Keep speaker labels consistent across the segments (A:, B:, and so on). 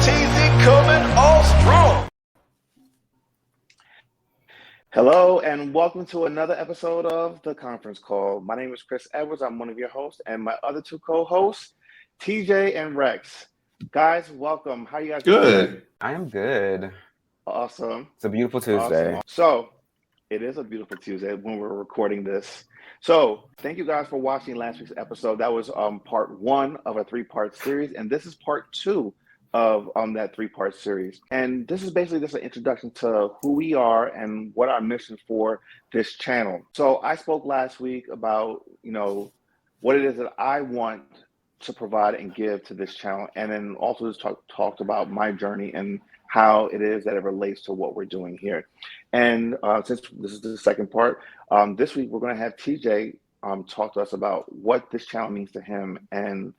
A: TZ coming all strong.
B: Hello and welcome to another episode of The Conference Call. My name is Chris Edwards. I'm one of your hosts, and my other two co-hosts, TJ and Rex. Guys, welcome. How you guys doing?
C: Good.
D: I am good.
B: Awesome.
D: It's a beautiful Tuesday.
B: Awesome. So, it is a beautiful Tuesday when we're recording this. So, thank you guys for watching last week's episode. That was part one of a three-part series, and this is part two of that three-part series. And this is basically just an introduction to who we are and what our mission for this channel. So I spoke last week about, what it is that I want to provide and give to this channel, and then also just talked about my journey and how it is that it relates to what we're doing here. And since this is the second part, this week we're going to have TJ talk to us about what this channel means to him and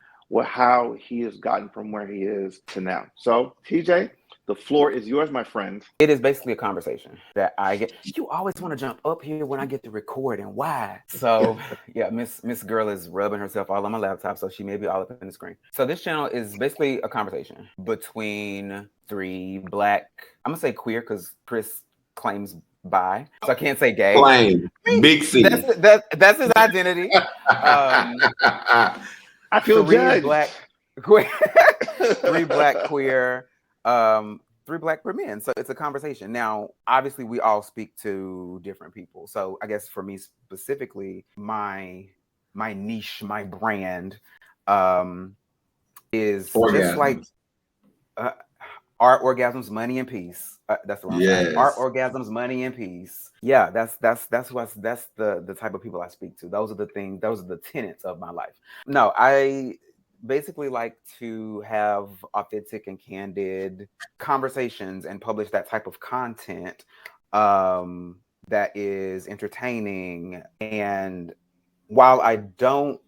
B: how he has gotten from where he is to now. So, TJ, the floor is yours, my friend.
D: It is basically a conversation that I get. You always want to jump up here when I get to record, and why? So, yeah, Miss Girl is rubbing herself all on my laptop, so she may be all up in the screen. So this channel is basically a conversation between three Black, I'm going to say queer because Chris claims bi, so I can't say gay.
C: Plain. Big C.
D: That's his identity.
B: I feel
D: three
B: judged.
D: Black queer, three Black queer, three Black queer men. So it's a conversation. Now, obviously, we all speak to different people. So I guess for me specifically, my niche, my brand, is
C: orgasms.
D: Just like art, orgasms, money, and peace. That's the wrong side. Art, orgasms, money, and peace. Yeah, that's the type of people I speak to. Those are the things. Those are the tenets of my life. No, I basically like to have authentic and candid conversations and publish that type of content that is entertaining. And while I don't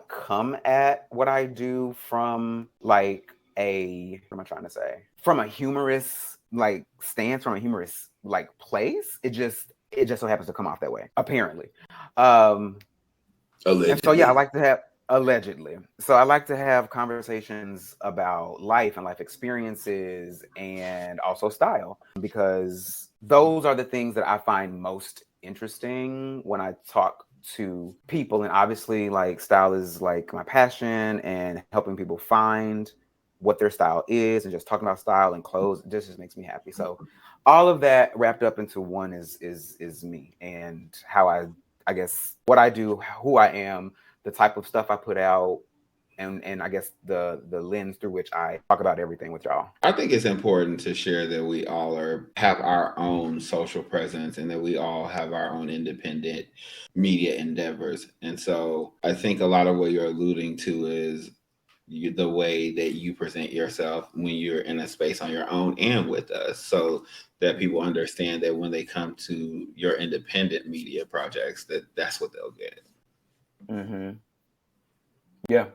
D: come at what I do from like what am I trying to say? From a humorous like stance, from a humorous like place, it just so happens to come off that way, apparently.
C: Allegedly.
D: And so yeah, I like to have allegedly. So I like to have conversations about life and life experiences and also style, because those are the things that I find most interesting when I talk to people. And obviously, like, style is like my passion, and helping people find what their style is and just talking about style and clothes just makes me happy. So all of that wrapped up into one is me, and how I guess what I do, who I am, the type of stuff I put out, and I guess the lens through which I talk about everything with y'all.
C: I think it's important to share that we all have our own social presence, and that we all have our own independent media endeavors. And so I think a lot of what you're alluding to is the way that you present yourself when you're in a space on your own and with us, so that people understand that when they come to your independent media projects, that's what they'll get.
D: Mm-hmm. Yeah.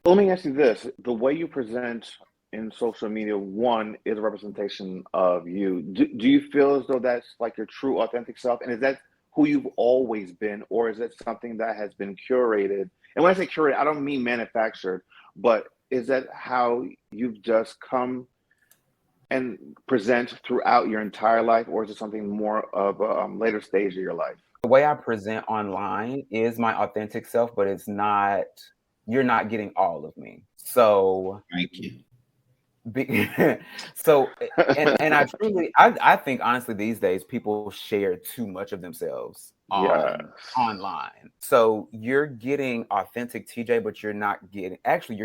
B: Let me ask you this: the way you present in social media, one, is a representation of you. Do you feel as though that's like your true, authentic self, and is that who you've always been, or is it something that has been curated? And when I say curated, I don't mean manufactured, but is that how you've just come and present throughout your entire life, or is it something more of a later stage of your life?
D: The way I present online is my authentic self, but it's not. You're not getting all of me. So
C: Thank you.
D: So, and I think honestly these days people share too much of themselves online. So you're getting authentic TJ, but you're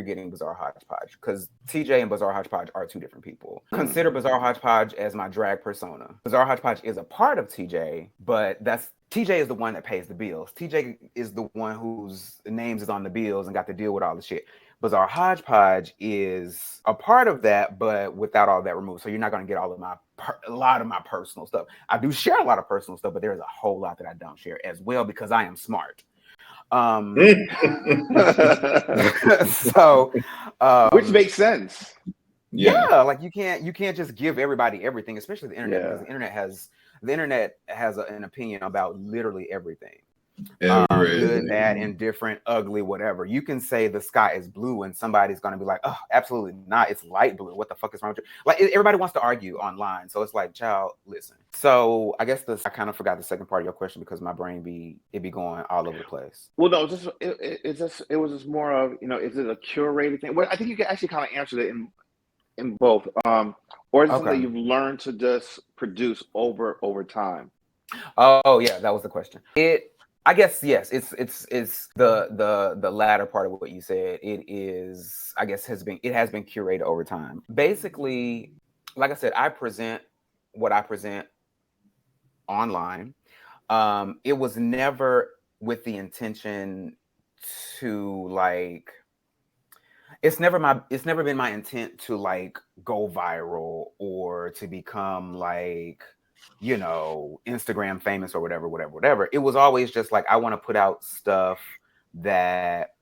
D: getting Bizarre Hodgepodge, because TJ and Bizarre Hodgepodge are two different people. Consider Bizarre Hodgepodge as my drag persona. Bizarre Hodgepodge is a part of TJ, but TJ is the one that pays the bills. TJ is the one whose names is on the bills and got to deal with all the shit. Bizarre Hodgepodge is a part of that, but without all that removed. So you're not going to get a lot of my personal stuff. I do share a lot of personal stuff, but there's a whole lot that I don't share as well, because I am smart. So,
B: which makes sense.
D: Yeah, like you can't just give everybody everything, especially the internet, because the internet has an opinion about literally everything. Good, bad, indifferent, ugly, whatever. You can say the sky is blue and somebody's going to be like, oh, absolutely not. It's light blue. What the fuck is wrong with you? Like, everybody wants to argue online. So it's like, child, listen. So I guess I kind of forgot the second part of your question because my brain be going all over the place.
B: Well, no, it was just more of, is it a curated thing? Well, I think you can actually kind of answer it in both. Or is it something that you've learned to just produce over time?
D: Oh yeah, that was the question. I guess yes. It's the latter part of what you said. It is, I guess, has been curated over time. Basically, like I said, I present what I present online. It was never with the intention to like. It's never been my intent to like go viral or to become like, Instagram famous or whatever. It was always just like, I want to put out stuff that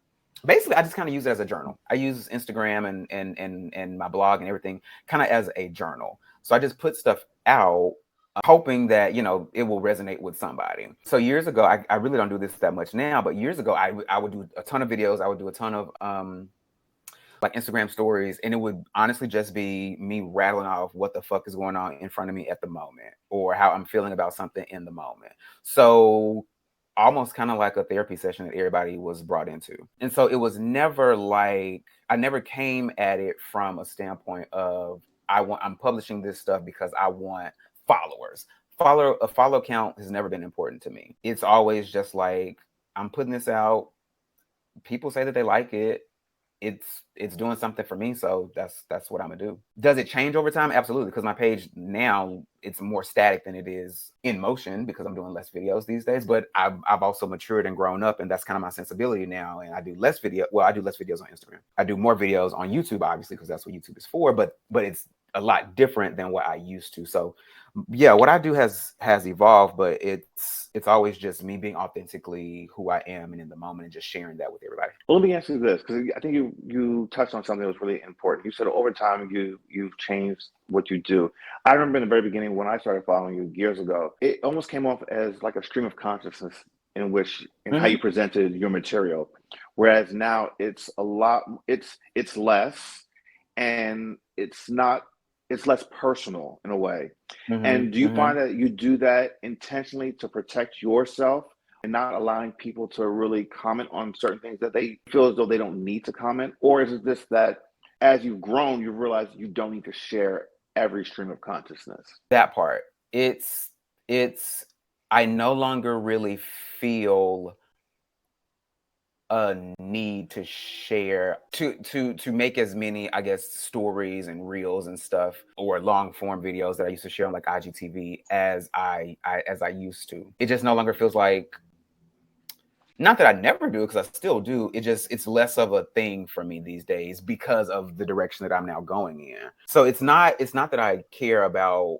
D: basically I just kind of use it as a journal. I use Instagram and my blog and everything kind of as a journal. So I just put stuff out hoping that, it will resonate with somebody. So years ago, I really don't do this that much now, but years ago, I would do a ton of videos. I would do a ton of, like Instagram stories, and it would honestly just be me rattling off what the fuck is going on in front of me at the moment or how I'm feeling about something in the moment. So almost kind of like a therapy session that everybody was brought into. And so it was never like, I never came at it from a standpoint of I'm publishing this stuff because I want followers. A follow count has never been important to me. It's always just like, I'm putting this out. People say that they like it. It's doing something for me, so that's what I'm gonna do. Does it change over time? Absolutely, because my page now, it's more static than it is in motion because I'm doing less videos these days. But I've also matured and grown up, and that's kind of my sensibility now. And I do less video. Well, I do less videos on Instagram. I do more videos on YouTube, obviously, because that's what YouTube is for. But it's a lot different than what I used to. So yeah, what I do has evolved, but it's always just me being authentically who I am and in the moment and just sharing that with everybody.
B: Well, let me ask you this, because I think you touched on something that was really important. You said over time you've changed what you do. I remember in the very beginning when I started following you years ago, it almost came off as like a stream of consciousness in how you presented your material. Whereas now it's a lot, it's less, and it's less personal in a way. And do you find that you do that intentionally to protect yourself and not allowing people to really comment on certain things that they feel as though they don't need to comment? Or is it just that as you've grown, you realize you don't need to share every stream of consciousness?
D: That part. It's I no longer really feel a need to share to make as many, I guess, stories and reels and stuff or long form videos that I used to share on like IGTV as I used to. It just no longer feels like, not that I never do, because I still do. It's less of a thing for me these days because of the direction that I'm now going in. So it's not that I care about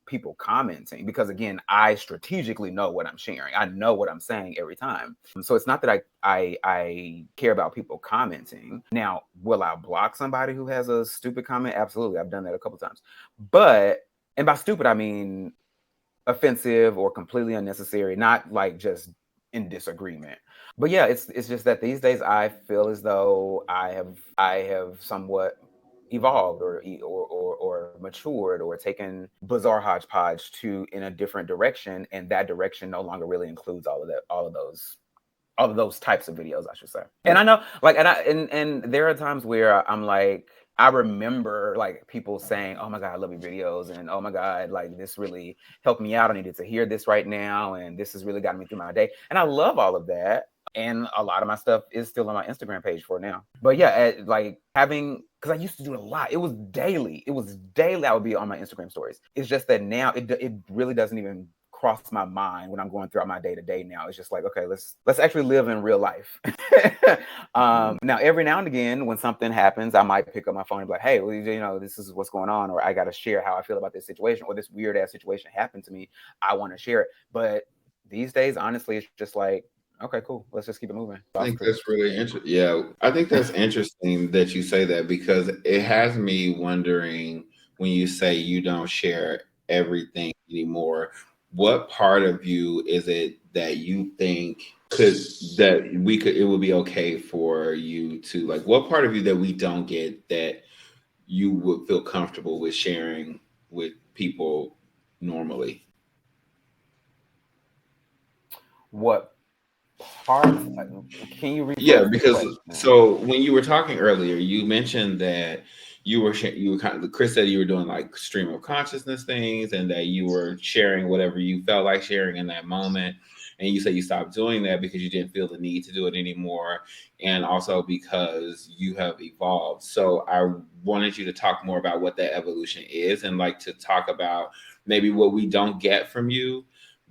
D: people commenting, because again, I strategically know what I'm sharing. I know what I'm saying every time. So it's not that I care about people commenting. Now, will I block somebody who has a stupid comment? Absolutely. I've done that a couple times. But, and by stupid, I mean offensive or completely unnecessary, not like just in disagreement. But yeah, it's just that these days I feel as though I have somewhat evolved or matured or taken bizarre hodgepodge in a different direction, and that direction no longer really includes all of those types of videos, I should say. And I know, like, and there are times where I'm like, I remember like people saying, "Oh my God, I love your videos," and "Oh my God, like this really helped me out. I needed to hear this right now, and this has really gotten me through my day." And I love all of that. And a lot of my stuff is still on my Instagram page for now. But yeah, like because I used to do it a lot. It was daily. I would be on my Instagram stories. It's just that now it really doesn't even cross my mind when I'm going throughout my day to day now. It's just like, okay, let's actually live in real life. Now, every now and again, when something happens, I might pick up my phone and be like, hey, well, this is what's going on, or I got to share how I feel about this situation, or this weird ass situation happened to me. I want to share it. But these days, honestly, it's just like, okay, cool. Let's just keep it moving.
C: I think that's really interesting. Yeah, I think that's interesting that you say that, because it has me wondering, when you say you don't share everything anymore, what part of you is it that you think it would be okay for you to, like, what part of you that we don't get that you would feel comfortable with sharing with people normally?
D: What parts? Can you
C: Yeah,
D: rephrase the
C: because
D: question?
C: so when you were talking earlier, you mentioned that you were kind of, Chris said you were doing like stream of consciousness things, and that you were sharing whatever you felt like sharing in that moment. And you said you stopped doing that because you didn't feel the need to do it anymore, and also because you have evolved. So I wanted you to talk more about what that evolution is, and like to talk about maybe what we don't get from you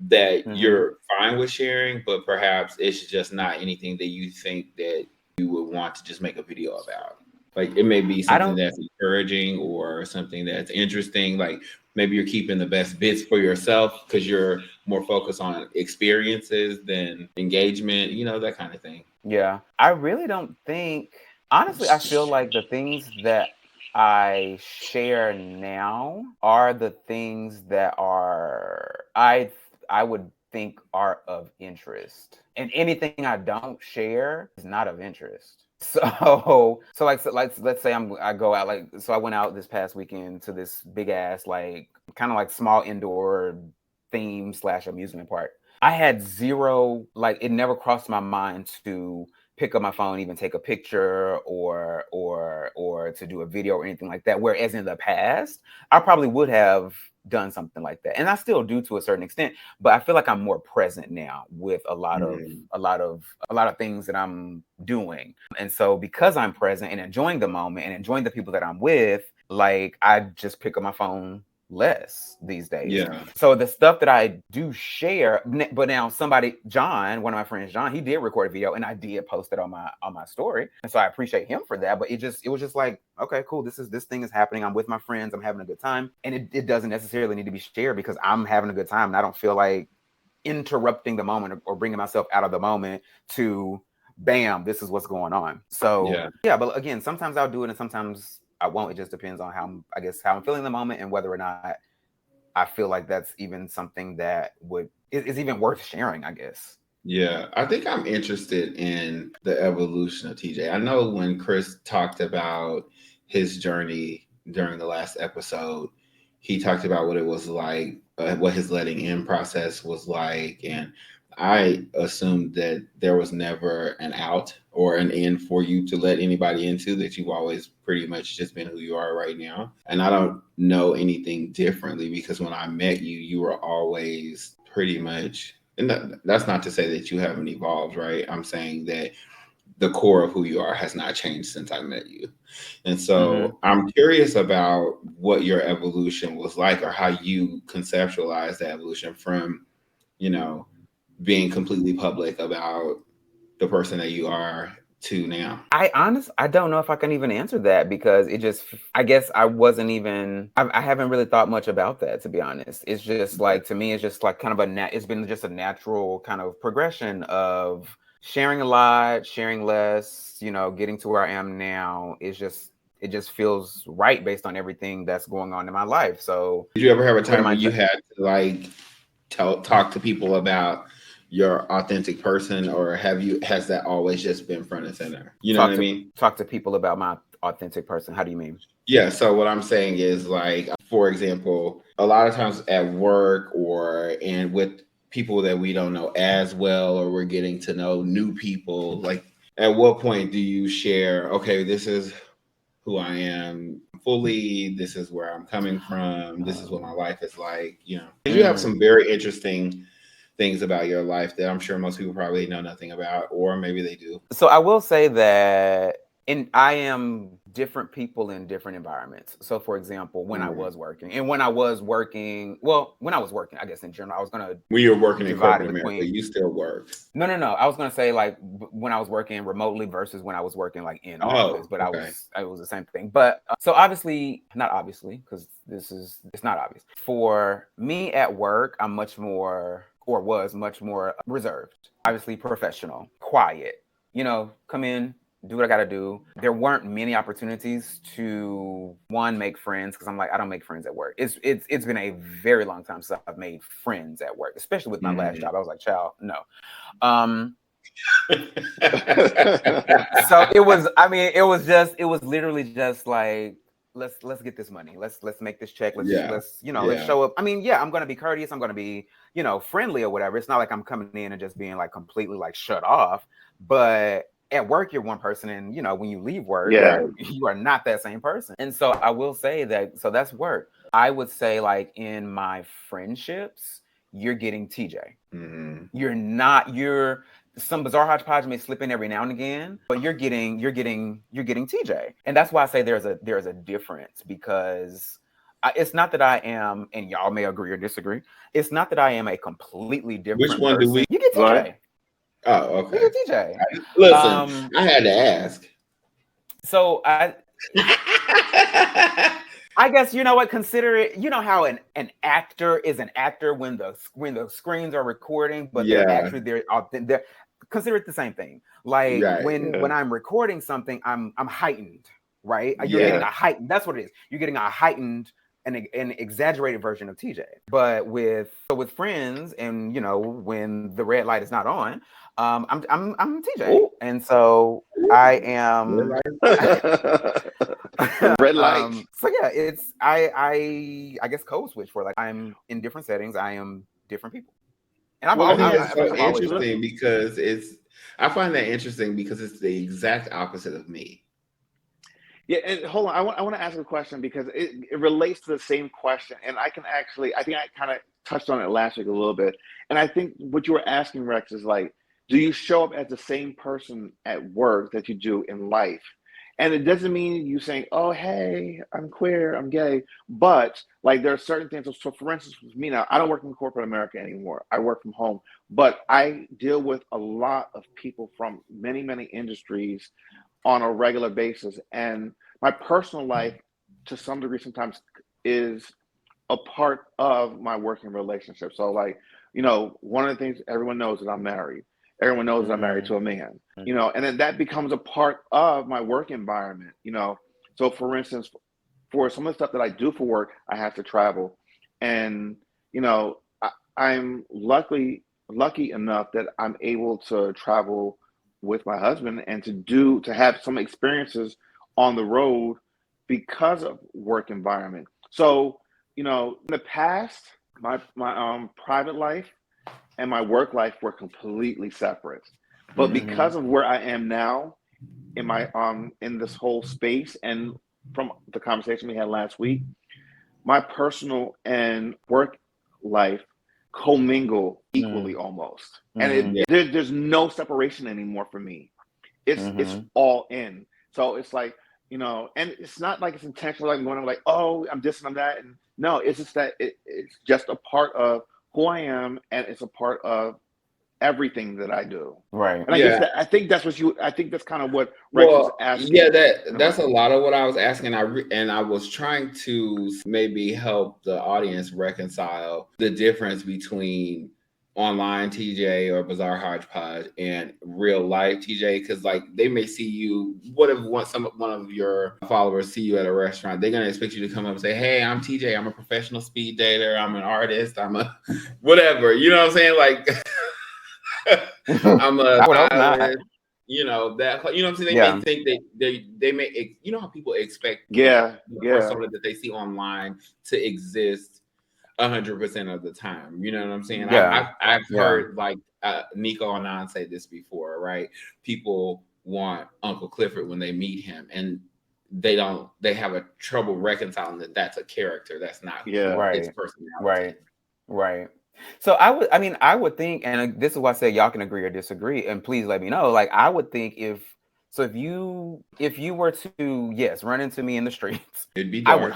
C: that
D: Mm-hmm.
C: you're fine with sharing, but perhaps it's just not anything that you think that you would want to just make a video about. Like, it may be
D: I
C: something
D: don't.
C: that's encouraging or something that's interesting. Like, maybe you're keeping the best bits for yourself because you're more focused on experiences than engagement, that kind of thing.
D: Yeah, I really don't think. Honestly, I feel like the things that I share now are the things that I would think are of interest, and anything I don't share is not of interest. So let's say I go out, like, so I went out this past weekend to this big ass, like, kind of like small indoor theme slash amusement park. I had zero, like, it never crossed my mind to pick up my phone, even take a picture, or to do a video or anything like that. Whereas in the past, I probably would have done something like that, and I still do to a certain extent. But I feel like I'm more present now with
C: Mm.
D: a lot of things that I'm doing, and so because I'm present and enjoying the moment and enjoying the people that I'm with, like, I just pick up my phone less these days.
C: Yeah.
D: So the stuff that I do share, but now John, one of my friends, John, he did record a video and I did post it on my story. And so I appreciate him for that. But it was just like, okay, cool. This thing is happening. I'm with my friends. I'm having a good time. And it doesn't necessarily need to be shared because I'm having a good time and I don't feel like interrupting the moment or bringing myself out of the moment to bam, this is what's going on. So
C: Yeah.
D: yeah, but again, sometimes I'll do it and sometimes I won't. It just depends on how I'm feeling in the moment and whether or not I feel like that's even something that is even worth sharing, I guess.
C: Yeah, I think I'm interested in the evolution of TJ. I know when Chris talked about his journey during the last episode, he talked about what it was like, what his letting in process was like. And I assumed that there was never an out or an in for you to let anybody into, that you've always pretty much just been who you are right now. And I don't know anything differently because when I met you, you were always pretty much, and that's not to say that you haven't evolved, right? I'm saying that the core of who you are has not changed since I met you. And
D: Mm-hmm.
C: so I'm curious about what your evolution was like, or how you conceptualize the evolution from, you know, being completely public about the person that you are to now.
D: I don't know if I can even answer that because I guess I haven't really thought much about that, to be honest. It's just like, to me, it's just like kind of it's been just a natural kind of progression of sharing a lot, sharing less, getting to where I am now. It just feels right based on everything that's going on in my life. So
C: Did you ever have a
D: what am
C: time
D: I,
C: where you had to, like, talk to people about your authentic person, or has that always just been front and center? You know what I mean?
D: talk to people about my authentic person? How do you mean?
C: Yeah. So what I'm saying is, like, for example, a lot of times at work and with people that we don't know as well, or we're getting to know new people, like, at what point do you share, okay, this is who I am fully, this is where I'm coming from, this is what my life is like, because you have
D: Mm.
C: some very interesting things about your life that I'm sure most people probably know nothing about, or maybe they do.
D: So I will say that I am different people in different environments. So for example, when I
C: Mm.
D: was working, when I was working, I guess in general, I was gonna
C: When you're working in
D: divide
C: corporate
D: it
C: America,
D: between
C: you still work.
D: no, no, no. I was gonna say, like, when I was working remotely versus when I was working like in office,
C: Oh,
D: but
C: okay.
D: it was the same thing. But so obviously, not obviously, because it's not obvious. For me at work, I'm much more, or was much more reserved. Obviously, professional, quiet. Come in, do what I gotta do. There weren't many opportunities to make friends because I'm like, I don't make friends at work. It's been a very long time since I've made friends at work, especially with my last
C: Mhm.
D: job. I was like, child, no. Um, So it was, I mean, it was literally just like, let's get this money. Let's make this check. Let's let's show up. I mean, yeah, I'm gonna be courteous. I'm gonna be, friendly or whatever. It's not like I'm coming in and just being like completely like shut off. But at work, you're one person, and when you leave work, you are not that same person. And so I will say that. So that's work. I would say, like, in my friendships, you're getting TJ.
C: Mm-hmm.
D: You're some bizarre hodgepodge may slip in every now and again, but you're getting TJ. And that's why I say there's a difference, because it's not that I am, and y'all may agree or disagree, it's not that I am a completely different
C: Which one
D: person.
C: do we?
D: You get TJ.
B: Right.
C: Oh, okay.
D: You get TJ.
C: Listen, I had to ask.
D: So I guess, you know what, consider it, how an actor is an actor when the screens are recording, but they're consider it the same thing. Like, when I'm recording something, I'm heightened, right? You're getting a heightened, that's what it is. You're getting a heightened, an exaggerated version of TJ. But with friends, and when the red light is not on, I'm TJ.
B: Ooh.
D: And so I am
B: red light.
D: So yeah, it's I guess code switch for, like, I'm in different settings, I am different people. And
C: I find that interesting because it's the exact opposite of me.
B: Yeah, and hold on, I want to ask a question, because it relates to the same question, and I think I kind of touched on it last week a little bit, and I think what you were asking, Rex, is like, do you show up as the same person at work that you do in life? And it doesn't mean you saying, oh, hey, I'm queer, I'm gay, but like there are certain things. So for instance, with me now, I don't work in corporate America anymore. I work from home, but I deal with a lot of people from many, many industries on a regular basis. And my personal life, to some degree, sometimes is a part of my working relationship. So like, one of the things everyone knows is I'm married. Everyone knows that I'm married to a man, and then that becomes a part of my work environment, So for instance, for some of the stuff that I do for work, I have to travel. And, I'm lucky enough that I'm able to travel with my husband and to have some experiences on the road because of work environment. So, in the past, my private life and my work life were completely separate. But because of where I am now in my in this whole space, and from the conversation we had last week, my personal and work life commingle equally almost. And there's no separation anymore for me. It's all in. So it's like, and it's not like it's intentional, like going, like, oh, I'm this and I'm that. And no, it's just that it's just a part of who I am, and it's a part of everything that I do.
D: Right.
B: And I think that's kind of what Rex was asking.
C: Yeah, that's a lot of what I was asking. And I was trying to maybe help the audience reconcile the difference between online TJ or bizarre hodgepodge and real life TJ, because like they may see you. What if one of your followers see you at a restaurant? They're gonna expect you to come up and say, "Hey, I'm TJ. I'm a professional speed dater. I'm an artist. I'm a whatever." You know what I'm saying? Like, I'm a pilot. You know that. You know what I'm saying? They may think they may. You know how people expect the persona that they see online to exist 100% of the time. You know what I'm saying? I've heard like Nico and I say this before, right? People want Uncle Clifford when they meet him, and they have a trouble reconciling that that's a character. That's not his personality.
D: Right. So I would think, and this is why I say y'all can agree or disagree, and please let me know. Like, I would think if you were to run into me in the streets,
C: it'd be dark.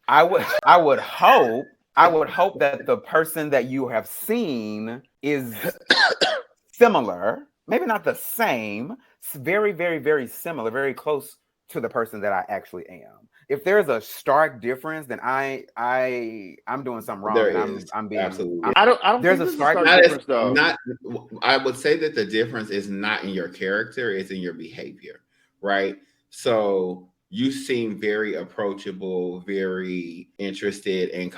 D: I would hope that the person that you have seen is similar, maybe not the same, very, very, very similar, very close to the person that I actually am. If there's a stark difference, then I'm doing something wrong.
C: There
D: and
C: is.
D: I'm being
C: absolutely.
B: I don't. There's a stark difference, though.
C: I would say that the difference is not in your character; it's in your behavior, right? So you seem very approachable, very interested, and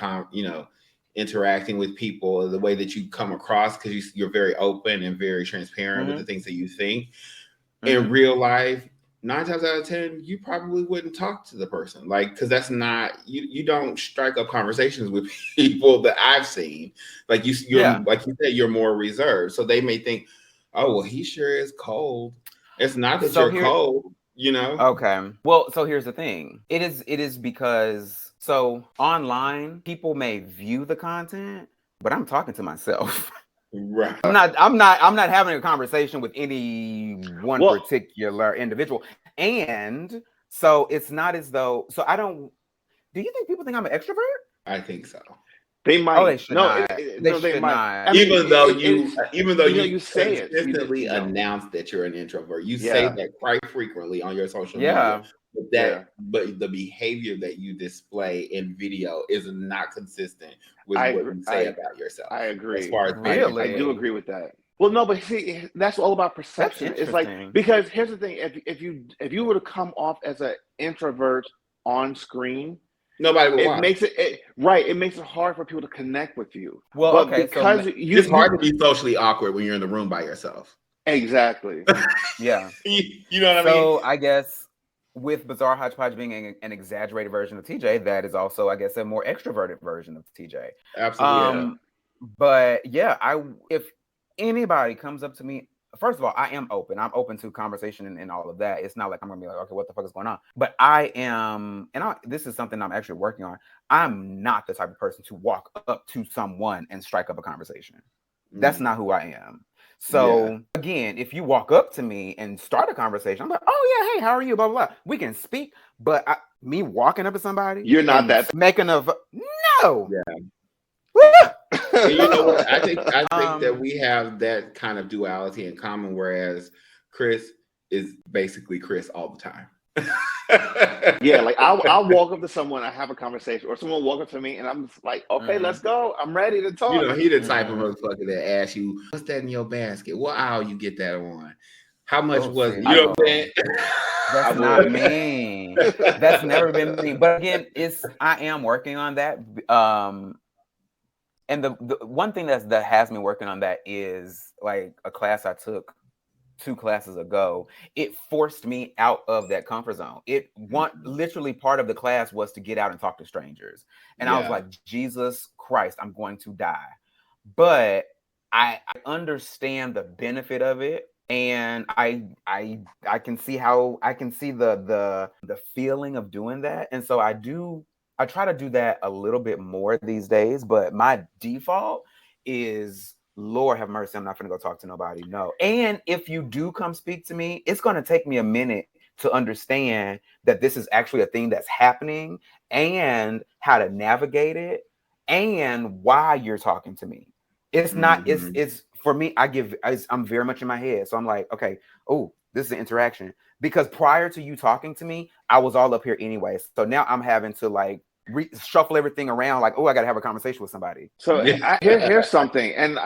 C: interacting with people, the way that you come across, because you're very open and very transparent with the things that you think. In real life, 9 times out of 10, you probably wouldn't talk to the person, like, because that's not you don't strike up conversations with people that I've seen. Like you're like you said, you're more reserved, so they may think, oh well, he sure is cold. It's not that you're cold, you know.
D: Okay, well, so here's the thing. It is because so online people may view the content, but I'm talking to myself.
C: Right.
D: I'm not having a conversation with any one particular individual. And so it's not as though, so I don't, do you think people think I'm an extrovert?
C: I think so.
B: They might.
D: Oh, they should not.
B: They might.
D: Not.
B: I mean,
C: even though you
B: say it,
C: consistently announce that you're an introvert. You say that quite frequently on your social media. But the behavior that you display in video is not consistent with what you say about yourself.
B: I agree.
C: As far as
B: I do agree with that. Well, no, but see, that's all about perception. It's like, because here's the thing: if you were to come off as an introvert on screen,
C: nobody would watch.
B: It makes it hard for people to connect with you.
D: Well,
B: but because
C: it's hard to be socially awkward when you're in the room by yourself.
B: Exactly.
D: Yeah.
C: You know what I mean?
D: So I guess with Bizarre Hodgepodge being an exaggerated version of TJ, that is also, I guess, a more extroverted version of TJ.
C: Absolutely.
D: But yeah, if anybody comes up to me, first of all, I am open. I'm open to conversation and all of that. It's not like I'm gonna be like, okay, what the fuck is going on? But I am, this is something I'm actually working on. I'm not the type of person to walk up to someone and strike up a conversation. That's not who I am. So again, if you walk up to me and start a conversation, I'm like, oh yeah, hey, how are you? Blah blah blah. We can speak, but me walking up to somebody,
B: you're not that
D: making a no.
C: Yeah. You know what? I think that we have that kind of duality in common, whereas Chris is basically Chris all the time.
B: Yeah, like I'll walk up to someone, I have a conversation, or someone walk up to me, and I'm just like, okay, let's go. I'm ready to talk.
C: You know, he the type of motherfucker that asks you, "What's that in your basket? What aisle you get that on? How much was it?" You know what I'm saying?
D: That's not me. That's never been me. But again, I am working on that. And the one thing that has me working on that is like a class I took 2 classes ago. It forced me out of that comfort zone. Literally part of the class was to get out and talk to strangers. And I was like, Jesus Christ, I'm going to die. But I understand the benefit of it. And I can see the feeling of doing that. And so I try to do that a little bit more these days, but my default is, Lord have mercy, I'm not going to go talk to nobody. No. And if you do come speak to me, it's going to take me a minute to understand that this is actually a thing that's happening and how to navigate it and why you're talking to me. It's not, it's for me, I'm very much in my head. So I'm like, okay, oh, this is an interaction. Because prior to you talking to me, I was all up here anyway. So now I'm having to like shuffle everything around, like, oh, I got to have a conversation with somebody.
B: So here's something, and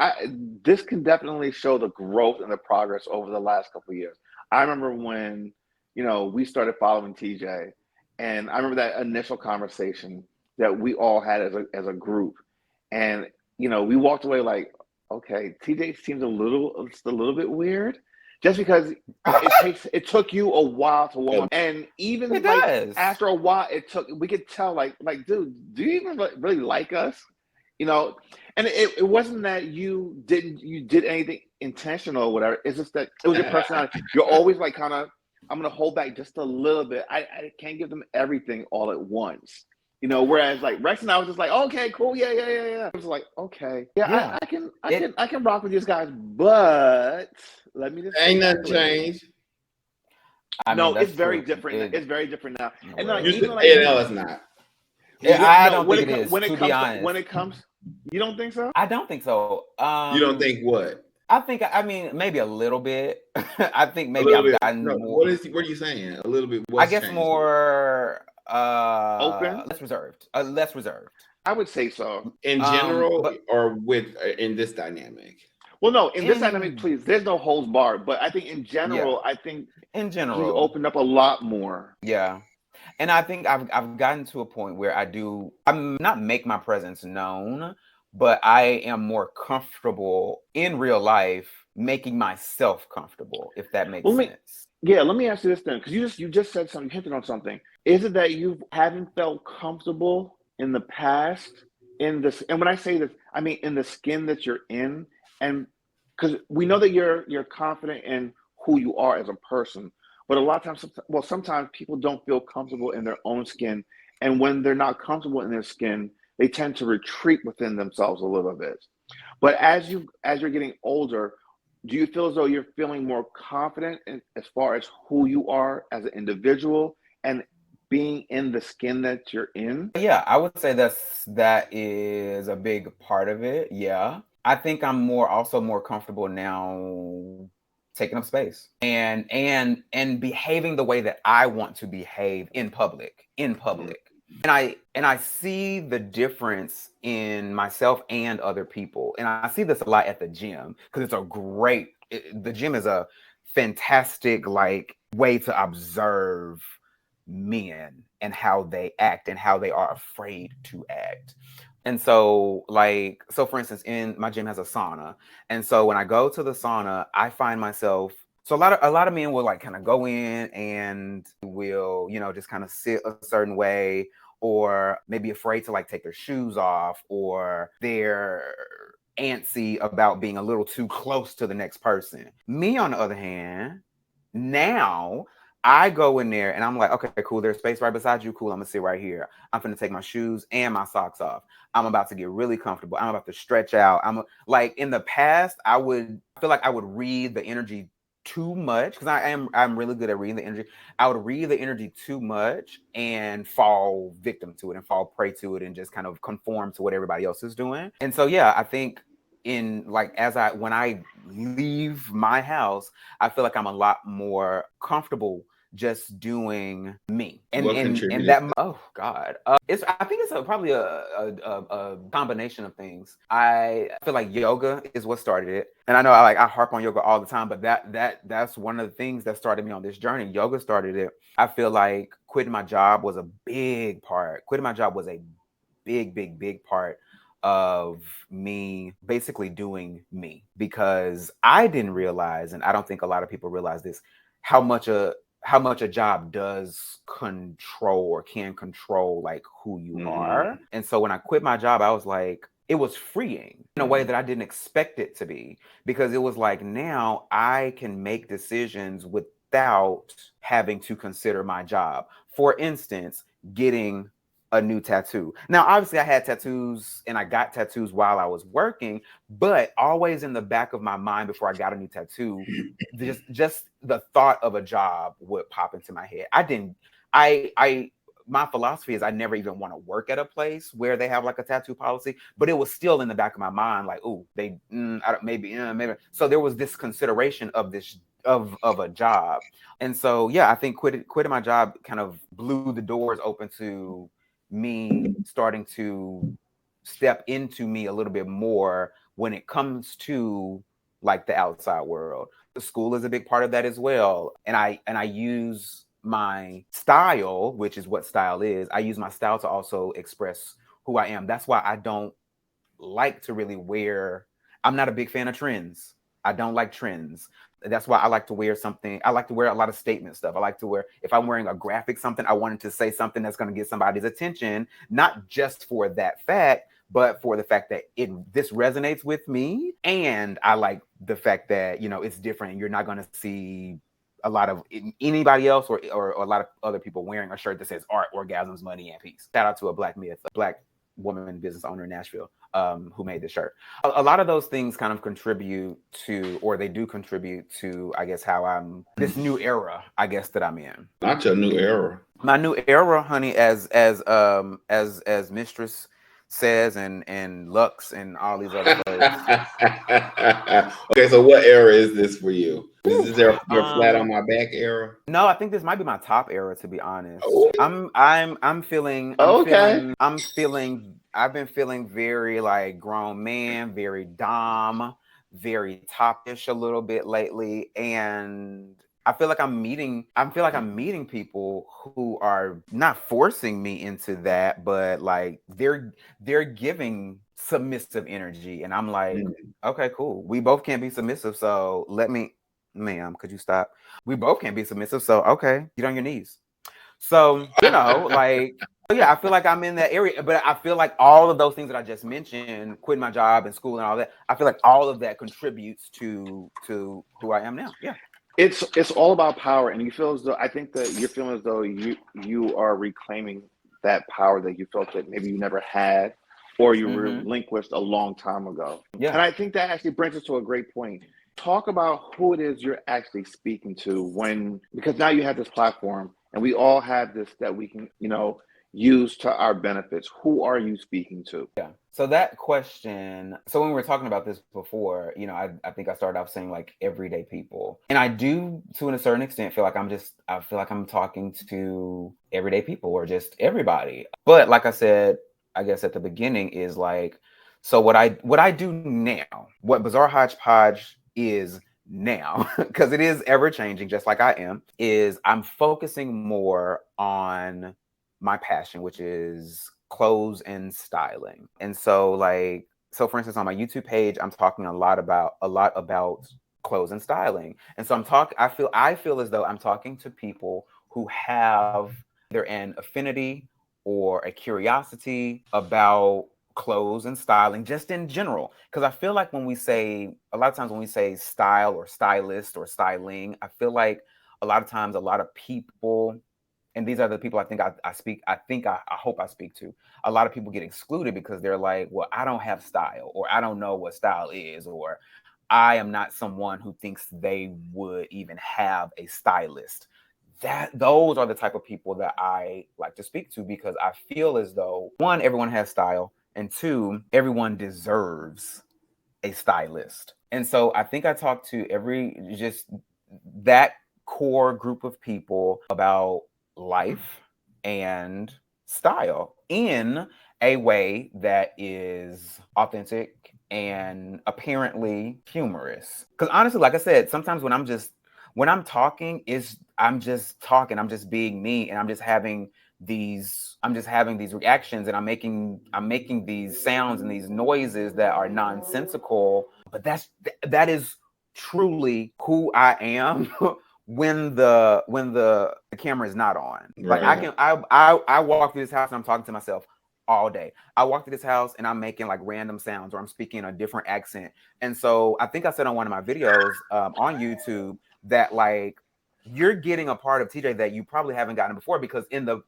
B: this can show the growth and the progress over the last couple of years. I remember when, we started following TJ, and I remember that initial conversation that we all had as a group, and we walked away like, okay, TJ seems a little bit weird. Just because it took you a while to warm up, and even after a while, we could tell like, dude, do you even really like us? And it wasn't that you did anything intentional or whatever. It's just that it was your personality. You're always like kind of, I'm gonna hold back just a little bit. I can't give them everything all at once. Whereas like Rex and I was just like, okay, cool, yeah. I was like, okay, I can rock with these guys, but let me just
C: ain't nothing changed.
B: No, it's very different. It's very different now. And
C: no, it's not.
D: I don't think it is. To be honest,
B: when it comes, you don't think so?
D: I don't think so.
C: You don't think what?
D: I mean, maybe a little bit. I think maybe I've gotten more.
C: What are you saying? A little bit.
D: I guess changed? More
B: open,
D: less reserved.
B: I would say so.
C: In general, or in this dynamic.
B: Well, no, in this dynamic, please. There's no holds barred, but I think in general, you opened up a lot more.
D: Yeah, and I think I've gotten to a point where I'm not make my presence known, but I am more comfortable in real life making myself comfortable, if that makes sense.
B: Let me ask you this then, because you just said something, hinted on something. Is it that you haven't felt comfortable in the past in this? And when I say this, I mean in the skin that you're in, and because we know that you're confident in who you are as a person, but a lot of times, well, sometimes people don't feel comfortable in their own skin, and when they're not comfortable in their skin, they tend to retreat within themselves a little bit. But as you're getting older, do you feel as though you're feeling more confident as far as who you are as an individual and being in the skin that you're in?
D: Yeah, I would say that is a big part of it. Yeah. I think I'm also more comfortable now taking up space and behaving the way that I want to behave in public. And I see the difference in myself and other people. And I see this a lot at the gym because the gym is a fantastic like way to observe men and how they act and how they are afraid to act. And so for instance, in my gym has a sauna. And so when I go to the sauna, I find myself, so a lot of men will like kind of go in and will, just kind of sit a certain way, or maybe afraid to like take their shoes off, or they're antsy about being a little too close to the next person. Me, on the other hand, now I go in there and I'm like, okay, cool. There's space right beside you. Cool. I'm gonna sit right here. I'm gonna take my shoes and my socks off. I'm about to get really comfortable. I'm about to stretch out. Like in the past, I feel like I would read the energy too much because I'm really good at reading the energy. I would read the energy too much and fall victim to it and fall prey to it and just kind of conform to what everybody else is doing. And so yeah, I think when I leave my house, I feel like I'm a lot more comfortable just doing me. And that, oh God, I think it's probably a combination of things. I feel like yoga is what started it, and I know I harp on yoga all the time, but that's one of the things that started me on this journey. Yoga started it. I feel like quitting my job was a big part. Quitting my job was a big part of me basically doing me, because I didn't realize, and I don't think a lot of people realize this, how much a job does control or can control like who you are. And so when I quit my job, I was like, it was freeing in a way that I didn't expect it to be, because it was like, now I can make decisions without having to consider my job. For instance, getting a new tattoo. Now, obviously I had tattoos and I got tattoos while I was working, but always in the back of my mind before I got a new tattoo, just the thought of a job would pop into my head. My philosophy is I never even want to work at a place where they have like a tattoo policy, but it was still in the back of my mind, like, oh, maybe. So there was this consideration of a job. And so, yeah, I think quitting my job kind of blew the doors open to me starting to step into me a little bit more when it comes to like the outside world. The school is a big part of that as well. And I use my style, which is what style is. I use my style to also express who I am. That's why I don't like to really I'm not a big fan of trends. I don't like trends. That's why I like to wear something. I like to wear a lot of statement stuff. I like to wear, if I'm wearing a graphic something, I wanted to say something that's going to get somebody's attention, not just for that fact, but for the fact that this resonates with me. And I like the fact that, it's different. You're not going to see a lot of anybody else or a lot of other people wearing a shirt that says art, orgasms, money, and peace. Shout out to a Black woman business owner in Nashville who made the shirt. A lot of those things kind of contribute to, or they do contribute to, I guess, how I'm this new era, I guess, that I'm in.
C: Not your new era.
D: My new era, honey, as Mistress says, and Lux and all these other folks.
C: Okay, so what era is this for you? Is this your flat on my back era?
D: No, I think this might be my top era, to be honest.
C: Oh.
D: I've been feeling very like grown man, very dom, very top-ish a little bit lately. And I feel like I'm meeting people who are not forcing me into that, but like they're giving submissive energy. And I'm like, okay, cool. We both can't be submissive. So ma'am, could you stop? We both can't be submissive. So, okay, get on your knees. So, like, yeah, I feel like I'm in that area, but I feel like all of those things that I just mentioned, quitting my job and school and all that, I feel like all of that contributes to who I am now. Yeah.
B: It's all about power, and you feel as though, I think that you're feeling as though you are reclaiming that power that you felt that maybe you never had, or you relinquished a long time ago.
D: Yeah.
B: And I think that actually brings us to a great point. Talk about who it is you're actually speaking to, because now you have this platform, and we all have this that we can, use to our benefits. Who are you speaking to?
D: Yeah. So that question, so when we were talking about this before, I think I started off saying like everyday people. And I do, to a certain extent, feel like I'm talking to everyday people or just everybody. But like I said, I guess at the beginning is like, so what I do now, what Bizarre Hodgepodge is now, because it is ever changing, just like I am, is I'm focusing more on my passion, which is clothes and styling. And so for instance, on my YouTube page, I'm talking a lot about clothes and styling. And so I feel as though I'm talking to people who have either an affinity or a curiosity about clothes and styling just in general. Because I feel like a lot of times when we say style or stylist or styling, I feel like a lot of times a lot of people, and these are the people I hope I speak to. A lot of people get excluded because they're like, well, I don't have style, or I don't know what style is, or I am not someone who thinks they would even have a stylist. Those are the type of people that I like to speak to, because I feel as though, one, everyone has style, and two, everyone deserves a stylist. And so I think I talk to just that core group of people about life and style in a way that is authentic and apparently humorous. Because honestly, like I said, sometimes when I'm talking, I'm just talking, I'm just being me, and I'm just having these reactions, and I'm making these sounds and these noises that are nonsensical, but that is truly who I am when the camera is not on. Like
C: Right.
D: I walk through this house and I'm talking to myself all day. I walk through this house and I'm making like random sounds, or I'm speaking a different accent. And so I think I said on one of my videos on YouTube that like you're getting a part of TJ that you probably haven't gotten before, because in the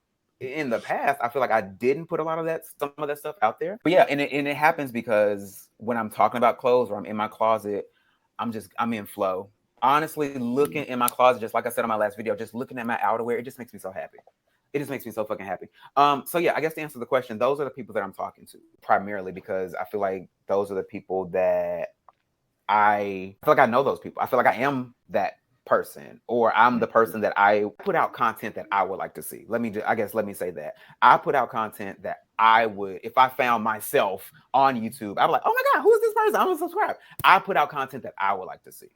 D: past, I feel like I didn't put some of that stuff out there. But yeah, and it happens because when I'm talking about clothes or I'm in my closet, I'm in flow. Honestly, looking in my closet, just like I said on my last video, just looking at my outerwear, it just makes me so happy. It just makes me so fucking happy. So yeah, I guess to answer the question, those are the people that I'm talking to primarily, because I feel like those are the people that I feel like I know those people. I feel like I am that person, or I'm the person that I put out content that I would like to see. Let me say that. I put out content that I would, if I found myself on YouTube, I'd be like, oh my God, who is this person? I'm gonna subscribe. I put out content that I would like to see.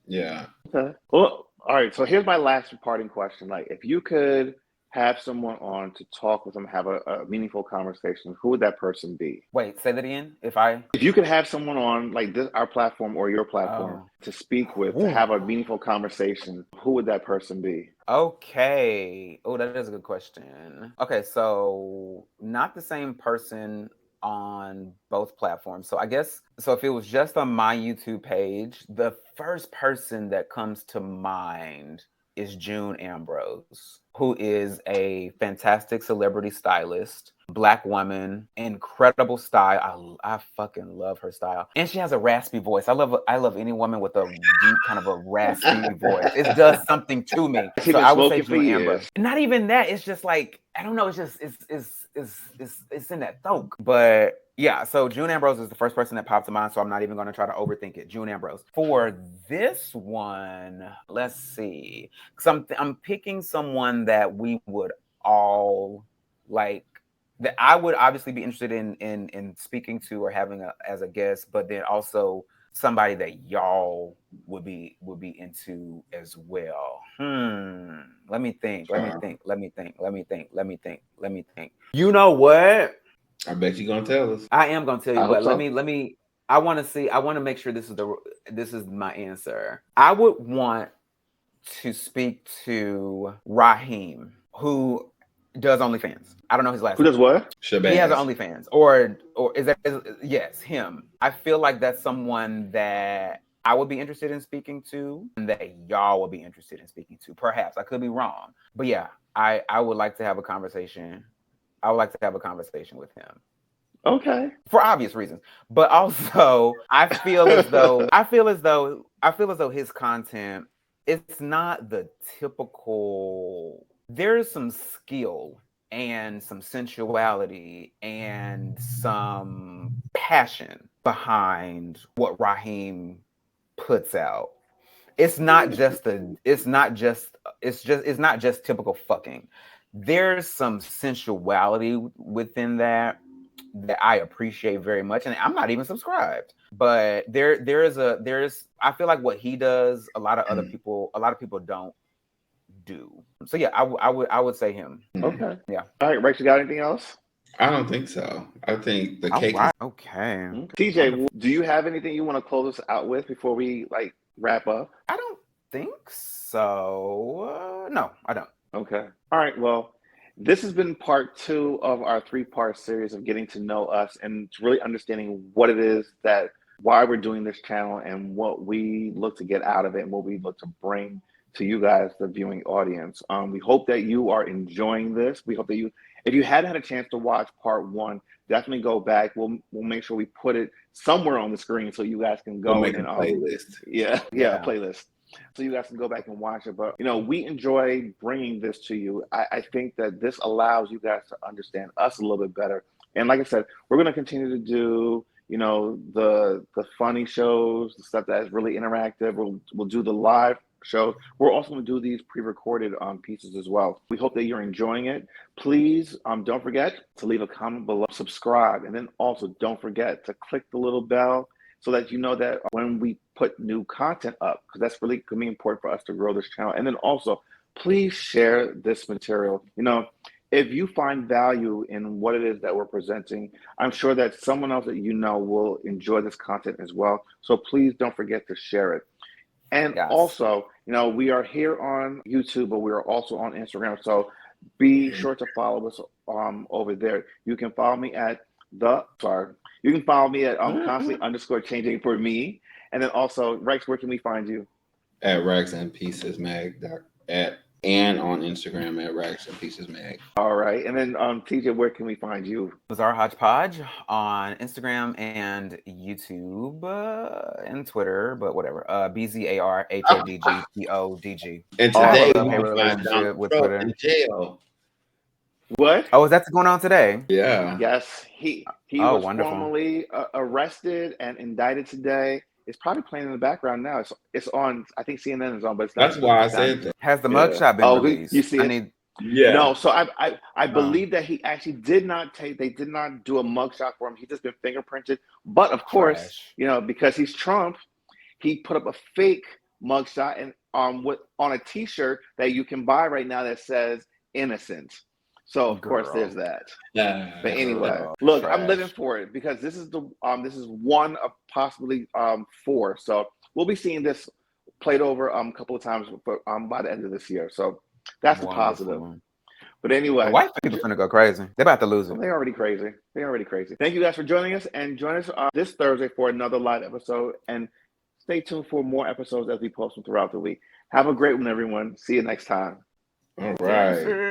C: Yeah.
B: Okay. Well, all right. So here's my last parting question. Like, if you could have someone on to talk with them, have a meaningful conversation, who would that person be?
D: Wait, say that again.
B: If you could have someone on like this, our platform or your platform, to speak with, to have a meaningful conversation, who would that person be?
D: Okay. Oh, that is a good question. Okay, so not the same person on both platforms. So I guess, so if it was just on my YouTube page, the first person that comes to mind is June Ambrose, who is a fantastic celebrity stylist, Black woman, incredible style. I fucking love her style, and she has a raspy voice. I love any woman with a deep kind of a raspy voice. It does something to me.
B: She's
D: So
B: been
D: I would say
B: smoking for
D: June
B: years.
D: Ambrose. Not even that. It's just like, I don't know. It's just it's in that throat. But yeah, so June Ambrose is the first person that popped to mind, so I'm not even going to try to overthink it. June Ambrose. For this one, let's see. Because I'm picking someone that we would all like, that I would obviously be interested in speaking to or having as a guest, but then also somebody that y'all would be into as well. Let me think. You know what?
C: I bet you're gonna tell us.
D: I am gonna tell you,
B: I
D: but
B: hope
D: let
B: so.
D: me. I want to see. I want to make sure this is my answer. I would want to speak to Raheem, who does OnlyFans. I don't know his last
B: Who
D: name.
B: does what?
D: He has an
C: Shabazz.
D: OnlyFans, or yes, him. I feel like that's someone that I would be interested in speaking to, and that y'all would be interested in speaking to. Perhaps I could be wrong, but yeah, I would like to have a conversation. I would like to have a conversation with him
B: Okay.
D: for obvious reasons, but also I feel as though his content, it's not the typical. There's some skill and some sensuality and some passion behind what Raheem puts out. It's not just typical fucking. There's some sensuality within that I appreciate very much, and I'm not even subscribed. But there's I feel like what he does, a lot of people don't do. So yeah, I would say him.
B: Okay.
D: Yeah.
B: All right, Rex, you got anything else?
C: I don't think so. I think the
D: All
C: cake
D: right. Okay.
B: TJ, do you have anything you want to close us out with before we wrap up?
D: I don't think so. No, I don't.
B: Okay. All right. Well, this has been part 2 of our 3-part series of getting to know us and really understanding what it is why we're doing this channel and what we look to get out of it and what we look to bring to you guys, the viewing audience. We hope that you are enjoying this. We hope that if you hadn't had a chance to watch part 1, definitely go back. We'll make sure we put it somewhere on the screen so you guys can go
C: we'll make
B: and
C: a playlist.
B: Yeah, a playlist. So you guys can go back and watch it. But we enjoy bringing this to you. I think that this allows you guys to understand us a little bit better. And like I said, we're going to continue to do the funny shows, the stuff that is really interactive. We'll do the live shows. We're also going to do these pre-recorded pieces as well. We hope that you're enjoying it. Please don't forget to leave a comment below, subscribe, and then also don't forget to click the little bell so that you know that when we put new content up, because that's really going to be important for us to grow this channel. And then also, please share this material. If you find value in what it is that we're presenting, I'm sure that someone else that will enjoy this content as well. So please don't forget to share it. And also, we are here on YouTube, but we are also on Instagram. So be sure to follow us over there. You can follow me at constantly_changing for me. And then also, Rex, where can we find you?
C: At Rags and Pieces Mag and on Instagram at Rags and Pieces Mag.
B: All right. And then TJ, where can we find you?
D: Bizarre Hodgepodge on Instagram and YouTube and Twitter, but whatever. BZARHADGPODG.
C: And today
D: we
C: we
D: have a
C: find
D: relationship
C: Donald
D: with
C: Trump
D: Twitter.
C: in jail.
B: What?
D: Oh, is that going on today?
C: Yeah.
B: Yes, he was formally arrested and indicted today. It's probably playing in the background now. It's on. I think CNN is on, but it's not.
C: That's why I said that.
D: Has the mugshot been released?
B: You see it? No. So I believe that he actually did not take. They did not do a mugshot for him. He's just been fingerprinted. But of course, because he's Trump, he put up a fake mugshot and on a T-shirt that you can buy right now that says "innocent." So of course there's that.
C: Yeah.
B: But anyway, look, I'm living for it because this is one of possibly 4. So we'll be seeing this played over a couple of times by the end of this year. So that's a positive. But anyway,
D: the white people are gonna go crazy. They're about to lose it.
B: They're already crazy. Thank you guys for joining us, and join us this Thursday for another live episode. And stay tuned for more episodes as we post them throughout the week. Have a great one, everyone. See you next time.
C: All right.